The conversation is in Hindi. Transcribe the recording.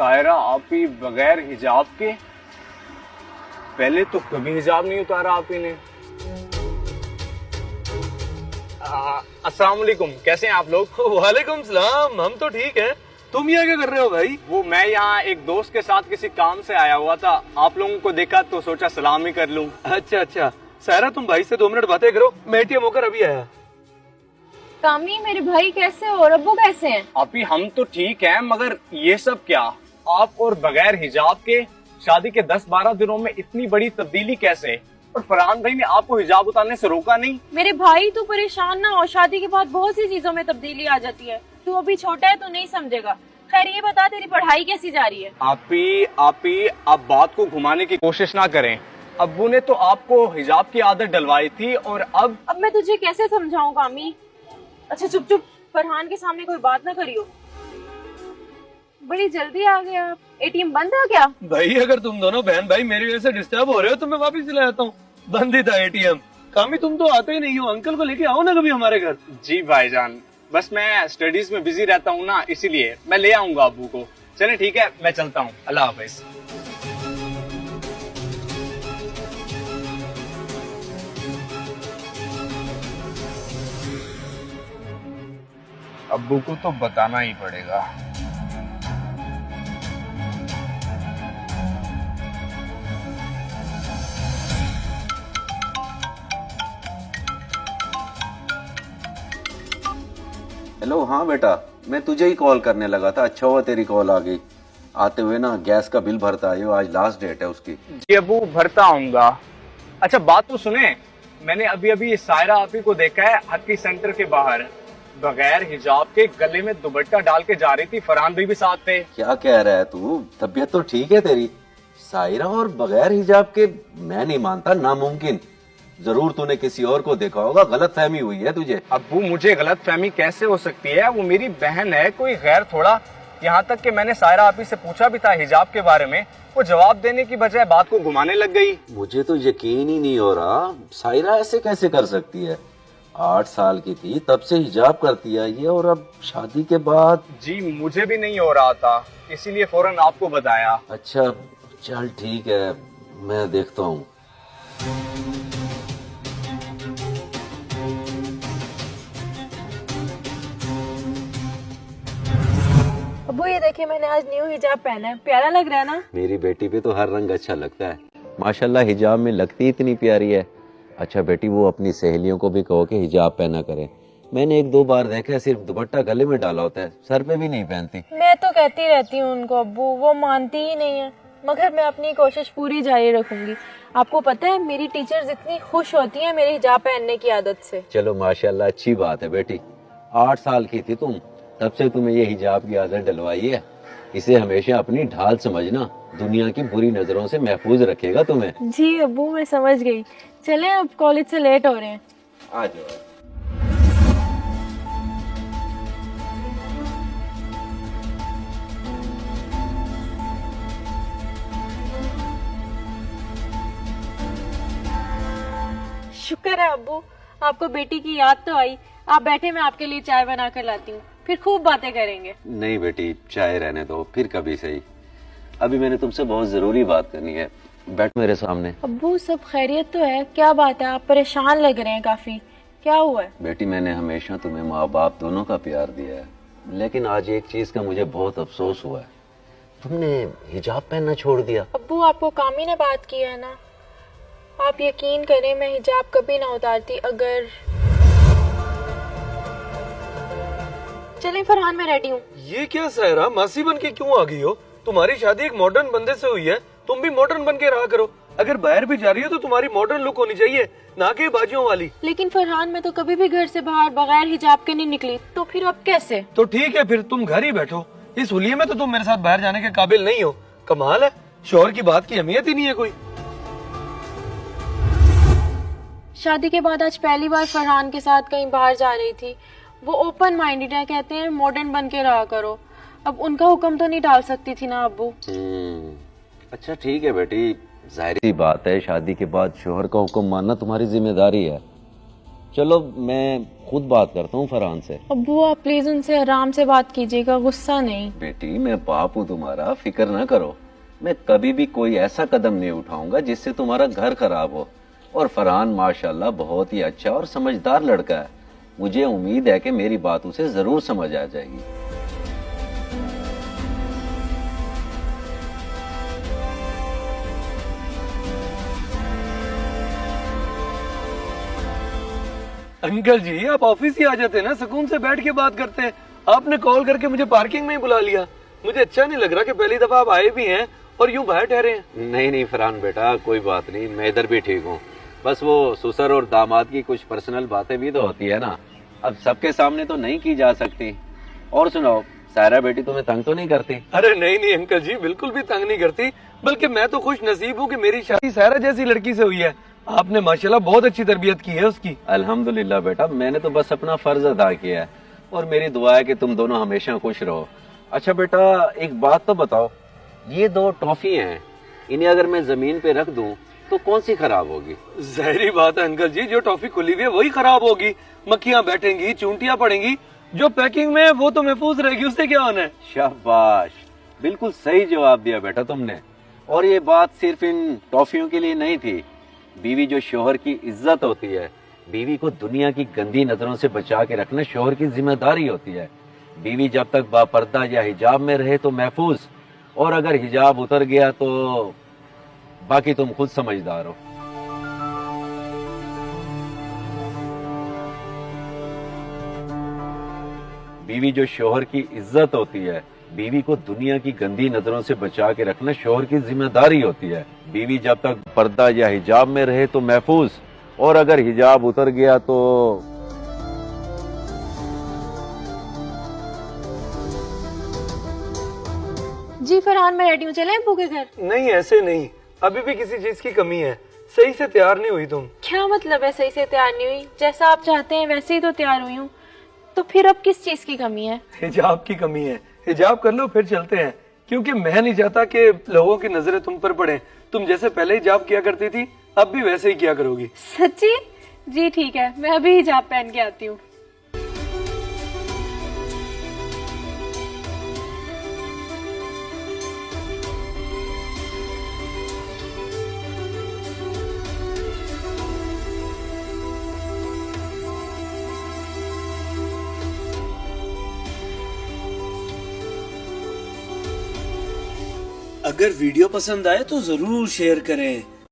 सायरा आपी बगैर हिजाब के? पहले तो कभी हिजाब नहीं उतारा आपी ने। अस्सलाम वालेकुम, कैसे हैं आप लोग? वालेकुम सलाम, हम तो ठीक हैं। तुम यहाँ क्या कर रहे हो भाई? वो मैं यहाँ एक दोस्त के साथ किसी काम से आया हुआ था, आप लोगों को देखा तो सोचा सलाम ही कर लूं। अच्छा अच्छा, सायरा तुम भाई से 2 मिनट बातें करो, मैं एटीएम होकर अभी आया। कामी, मेरे भाई कैसे हो और अब्बू कैसे हैं? आपी हम तो ठीक हैं, मगर ये सब क्या? आप और बगैर हिजाब के शादी के 10-12 दिनों में इतनी बड़ी तब्दीली कैसे? और फरहान भाई ने आपको हिजाब उतारने से रोका नहीं? मेरे भाई तू परेशान ना हो, शादी के बाद बहुत सी चीजों में तब्दीली आ जाती है। तू अभी छोटा है तो नहीं समझेगा। खैर ये बता, तेरी पढ़ाई कैसी जा रही है? आपी आप बात को घुमाने की कोशिश ना करें। अब्बू ने तो आपको हिजाब की आदत डलवाई थी और अब मैं तुझे कैसे समझाऊं कामी? अच्छा चुप चुप, फरहान के सामने कोई बात ना करियो। बड़ी जल्दी आ गए आप। एटीएम बंद है क्या? भाई अगर तुम दोनों बहन भाई मेरी वजह से डिस्टर्ब हो रहे हो तो मैं वापस चला जाता हूँ, बंद ही था एटीएम। कामी तुम तो आते ही नहीं हो, अंकल को लेके आओ ना कभी हमारे घर। जी भाईजान, बस मैं स्टडीज में बिजी रहता हूँ ना, इसीलिए मैं ले आऊंगा अब्बू को। चले ठीक है, मैं चलता हूँ, अल्लाह हाफिज। अब्बू को तो बताना ही पड़ेगा। हेलो। हाँ बेटा, मैं तुझे ही कॉल करने लगा था। अच्छा हुआ तेरी कॉल आ गई। आते हुए ना गैस का बिल भरता आइयो, आज लास्ट डेट है उसकी। जी अब्बू, भरता आऊंगा। अच्छा बात तो सुने, मैंने अभी अभी सायरा आपी को देखा है हक्की सेंटर के बाहर, बगैर हिजाब के, गले में दुपट्टा डाल के जा रही थी। फरहान भाई भी साथ थे। क्या कह रहा है तू? तबीयत तो ठीक है तेरी? सायरा और बगैर हिजाब के? मैं नहीं मानता, नामुमकिन। जरूर तूने किसी और को देखा होगा, गलत फहमी हुई है तुझे। अब्बू मुझे गलत फहमी कैसे हो सकती है? वो मेरी बहन है, कोई गैर थोड़ा। यहाँ तक कि मैंने सायरा आपी से पूछा भी था हिजाब के बारे में, वो जवाब देने की बजाय बात को घुमाने लग गई। मुझे तो यकीन ही नहीं हो रहा, सायरा ऐसे कैसे कर सकती है? 8 साल की थी तब से हिजाब करती है ये, और अब शादी के बाद? जी मुझे भी नहीं हो रहा था, इसीलिए फौरन आपको बताया। अच्छा चल ठीक है, मैं देखता हूँ। अब्बू ये देखिए, मैंने आज न्यू हिजाब पहना है, प्यारा लग रहा है ना? मेरी बेटी पे तो हर रंग अच्छा लगता है माशाल्लाह, हिजाब में लगती इतनी प्यारी है। अच्छा बेटी, वो अपनी सहेलियों को भी कहो कि हिजाब पहना करें। मैंने 1-2 बार देखा है, सिर्फ दुपट्टा गले में डाला होता है, सर पे भी नहीं पहनती। मैं तो कहती रहती हूँ उनको अब्बू, वो मानती ही नहीं है, मगर मैं अपनी कोशिश पूरी जारी रखूंगी। आपको पता है मेरी टीचर्स इतनी खुश होती हैं मेरे हिजाब पहनने की आदत से। चलो माशाल्लाह, अच्छी बात है बेटी। 8 साल की थी तुम, तब से तुम्हें ये हिजाब की आदत डलवाई है। इसे हमेशा अपनी ढाल समझना, दुनिया की बुरी नजरों से महफूज रखेगा तुम्हें। जी अब्बू, मैं समझ गई। चले, अब कॉलेज से लेट हो रहे हैं। आ जाओ। शुक्र है अब्बू, आपको बेटी की याद तो आई। आप बैठे, मैं आपके लिए चाय बना कर लाती हूँ, फिर खूब बातें करेंगे। नहीं बेटी, चाय रहने दो, फिर कभी सही। अभी मैंने तुमसे बहुत जरूरी बात करनी है, बैठ मेरे सामने। अब्बू सब खैरियत तो है? क्या बात है, आप परेशान लग रहे हैं काफी, क्या हुआ है? बेटी मैंने हमेशा तुम्हें माँ बाप दोनों का प्यार दिया है, लेकिन आज एक चीज का मुझे बहुत अफसोस हुआ है, तुमने हिजाब पहनना छोड़ दिया। अब्बू आपको कामी ने बात की है ना, आप यकीन करें मैं हिजाब कभी ना उतारती अगर। चलें फरहान, मैं रेडी हूँ। ये क्या सायरा, मासी बन के क्यों आ गई हो? तुम्हारी शादी एक मॉडर्न बंदे से हुई है, तुम भी मॉडर्न बन के रहा करो। अगर बाहर भी जा रही हो तो तुम्हारी मॉडर्न लुक होनी चाहिए, ना कि बाजियों वाली। लेकिन फरहान, मैं तो कभी भी घर से बाहर बगैर हिजाब के नहीं निकली, तो फिर अब कैसे? तो ठीक है, फिर तुम घर ही बैठो। इस हुलिये में तो तुम मेरे साथ बाहर जाने के काबिल नहीं हो। कमाल है, शोहर की बात की अहमियत ही नहीं है कोई। शादी के बाद आज पहली बार फरहान के साथ कहीं बाहर जा रही थी। वो ओपन माइंडेड है, कहते हैं मॉडर्न बन के रहा करो। अब उनका हुक्म तो नहीं डाल सकती थी ना अब्बू। अच्छा ठीक है बेटी, जाहिर सी बात है शादी के बाद शोहर का हुक्म मानना तुम्हारी जिम्मेदारी है, चलो मैं खुद बात करता हूँ फरहान से। अब्बू आप प्लीज उनसे आराम से बात कीजिएगा, गुस्सा नहीं। बेटी मैं बाप हूँ तुम्हारा, फिक्र ना करो। मैं कभी भी कोई ऐसा कदम नहीं उठाऊंगा जिससे तुम्हारा घर खराब हो। और फरहान माशाल्लाह बहुत ही अच्छा और समझदार लड़का है। मुझे उम्मीद है कि मेरी बात उसे जरूर समझ आ जाएगी। अंकल जी आप ऑफिस ही आ जाते ना, सुकून से बैठ के बात करते हैं। आपने कॉल करके मुझे पार्किंग में ही बुला लिया। मुझे अच्छा नहीं लग रहा कि पहली दफा आप आए भी हैं और यूं बाहर ठहरे हैं। नहीं नहीं फरहान बेटा कोई बात नहीं, मैं इधर भी ठीक हूँ। बस वो ससुर और दामाद की कुछ पर्सनल बातें भी तो होती है ना, अब सबके सामने तो नहीं की जा सकती। और सुनाओ सायरा बेटी तुम्हें तंग तो नहीं करती? अरे नहीं नहीं अंकल जी, बिल्कुल भी तंग नहीं करती, बल्कि मैं तो खुश नसीब हूँ कि मेरी शादी सायरा जैसी लड़की से हुई है। आपने माशाल्लाह बहुत अच्छी तरबियत की है उसकी। अल्हम्दुलिल्लाह बेटा, मैंने तो बस अपना फर्ज अदा किया है और मेरी दुआ है कि तुम दोनों हमेशा खुश रहो। अच्छा बेटा एक बात तो बताओ, ये 2 टॉफी हैं, इन्हें अगर मैं जमीन पे रख दूं तो कौन सी खराब होगी? जहरी बात है अंकल जी, जो टॉफी खुली हुई है वही खराब होगी। मक्खियां बैठेंगी, चूंटियां पड़ेंगी, जो पैकिंग में है वो तो महफूज रहेगी, उससे क्या होना है। शाबाश, बिल्कुल सही जवाब दिया बेटा तुमने। और ये बात सिर्फ इन टॉफियों के लिए नहीं थी। बीवी जो शोहर की इज्जत होती है, बीवी को दुनिया की गंदी नजरों से बचा के रखना शोहर की जिम्मेदारी होती है। बीवी जब तक बापर्दा या हिजाब में रहे तो महफूज, और अगर हिजाब उतर गया तो बाकी तुम खुद समझदार हो। बीवी जो शोहर की इज्जत होती है, बीवी को दुनिया की गंदी नजरों से बचा के रखना शोहर की जिम्मेदारी होती है। बीवी जब तक पर्दा या हिजाब में रहे तो महफूज, और अगर हिजाब उतर गया तो जी फरहान मैं रेडी हूँ, चले अब्बू के घर? नहीं ऐसे नहीं, अभी भी किसी चीज की कमी है। सही से तैयार नहीं हुई तुम। क्या मतलब है सही से तैयार नहीं हुई? जैसा आप चाहते हैं वैसे ही तो तैयार हुई हूँ, तो फिर अब किस चीज की कमी है? हिजाब की कमी है। हिजाब कर लो फिर चलते हैं, क्योंकि मैं नहीं चाहता कि लोगों की नजरें तुम पर पड़े। तुम जैसे पहले हिजाब किया करती थी अब भी वैसे ही किया करोगी। सच्ची? जी ठीक है, मैं अभी हिजाब पहन के आती हूँ। अगर वीडियो पसंद आए तो जरूर शेयर करें